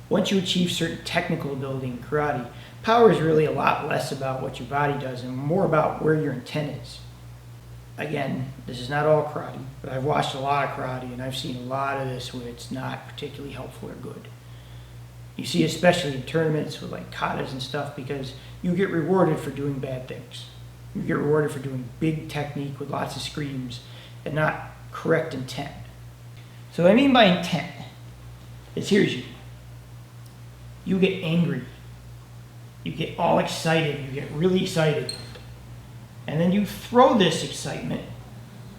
Once you achieve certain technical ability in karate, power is really a lot less about what your body does and more about where your intent is. Again, this is not all karate, but I've watched a lot of karate and I've seen a lot of this where it's not particularly helpful or good. You see, especially in tournaments with like katas and stuff, because you get rewarded for doing bad things. You get rewarded for doing big technique with lots of screams and not correct intent. So what I mean by intent is, here's you. You get angry. You get all excited. You get really excited. And then you throw this excitement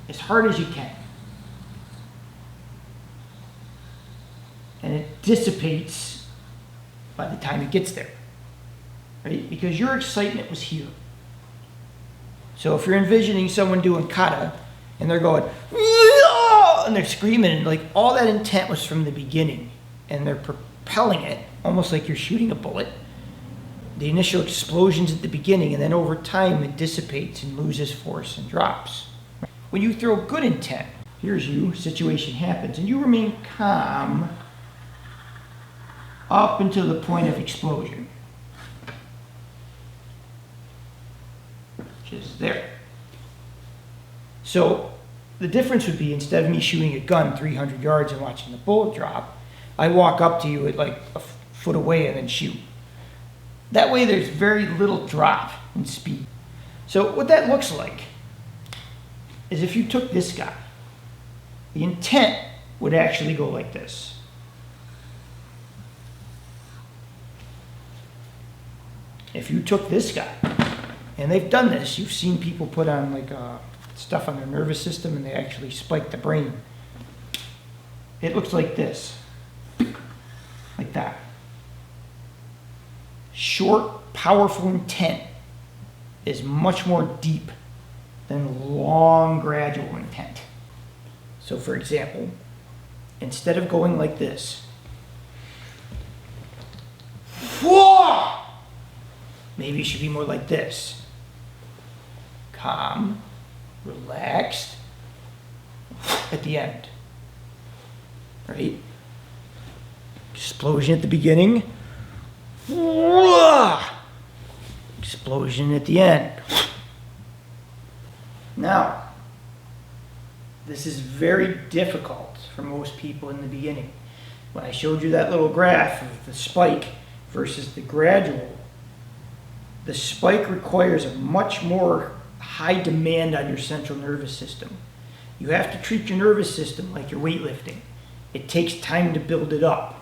as hard as you can. And it dissipates by the time it gets there. Right? Because your excitement was here. So if you're envisioning someone doing kata and they're going, and they're screaming, and like all that intent was from the beginning, and they're propelling it almost like you're shooting a bullet. The initial explosion's at the beginning, and then over time it dissipates and loses force and drops. When you throw good intent, here's you, situation happens, and you remain calm up until the point of explosion, which is there. So the difference would be, instead of me shooting a gun 300 yards and watching the bullet drop, I walk up to you at like a foot away and then shoot. That way there's very little drop in speed. So what that looks like is, if you took this guy, the intent would actually go like this. If you took this guy, and they've done this, you've seen people put on like stuff on their nervous system and they actually spike the brain. It looks like this, like that. Short, powerful intent is much more deep than long, gradual intent. So for example, instead of going like this, maybe it should be more like this. Calm, relaxed, at the end. Right? Explosion at the beginning. Explosion at the end. Now, this is very difficult for most people in the beginning. When I showed you that little graph of the spike versus the gradual, the spike requires a much more high demand on your central nervous system. You have to treat your nervous system like you're weightlifting. It takes time to build it up.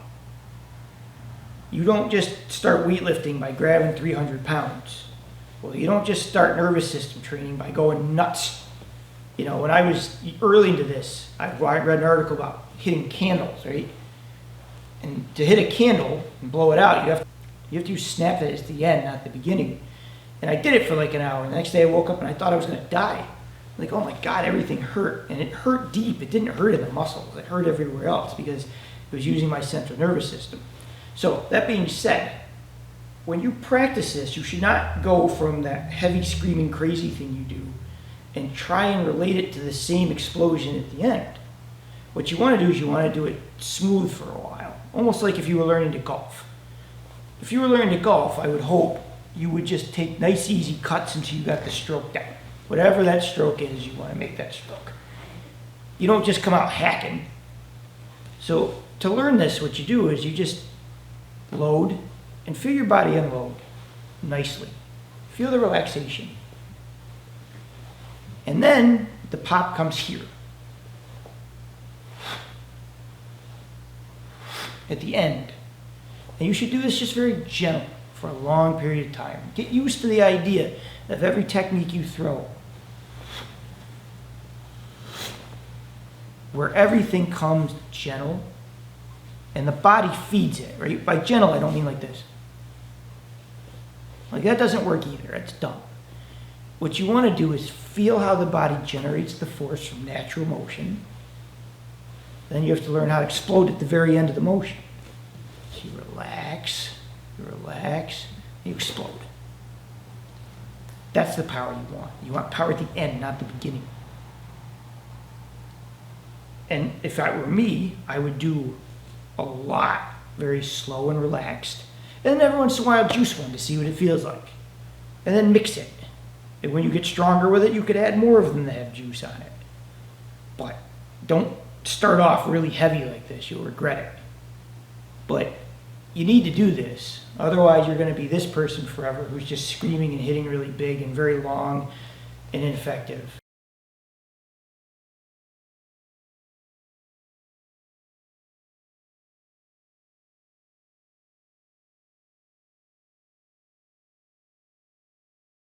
You don't just start weightlifting by grabbing 300 pounds. Well, you don't just start nervous system training by going nuts. You know, when I was early into this, I read an article about hitting candles, right? And to hit a candle and blow it out, you have to use snap it at the end, not the beginning. And I did it for like an hour. And the next day I woke up and I thought I was going to die. Like, oh my God, everything hurt. And it hurt deep. It didn't hurt in the muscles. It hurt everywhere else because it was using my central nervous system. So that being said, when you practice this, you should not go from that heavy screaming crazy thing you do and try and relate it to the same explosion at the end. What you want to do is you want to do it smooth for a while, almost like if you were learning to golf. If you were learning to golf, I would hope you would just take nice easy cuts until you got the stroke down. Whatever that stroke is, you want to make that stroke. You don't just come out hacking. So to learn this, what you do is you just load and feel your body unload nicely. Feel the relaxation. And then the pop comes here. At the end. And you should do this just very gentle for a long period of time. Get used to the idea of every technique you throw, where everything comes gentle and the body feeds it, right? By gentle, I don't mean like this. Like that doesn't work either. That's dumb. What you want to do is feel how the body generates the force from natural motion. Then you have to learn how to explode at the very end of the motion. So you relax, you explode. That's the power you want. You want power at the end, not the beginning. And if that were me, I would do a lot, very slow and relaxed. And then every once in a while, juice one to see what it feels like. And then mix it. And when you get stronger with it, you could add more of them that have juice on it. But don't start off really heavy like this. You'll regret it. But you need to do this. Otherwise, you're going to be this person forever who's just screaming and hitting really big and very long and ineffective.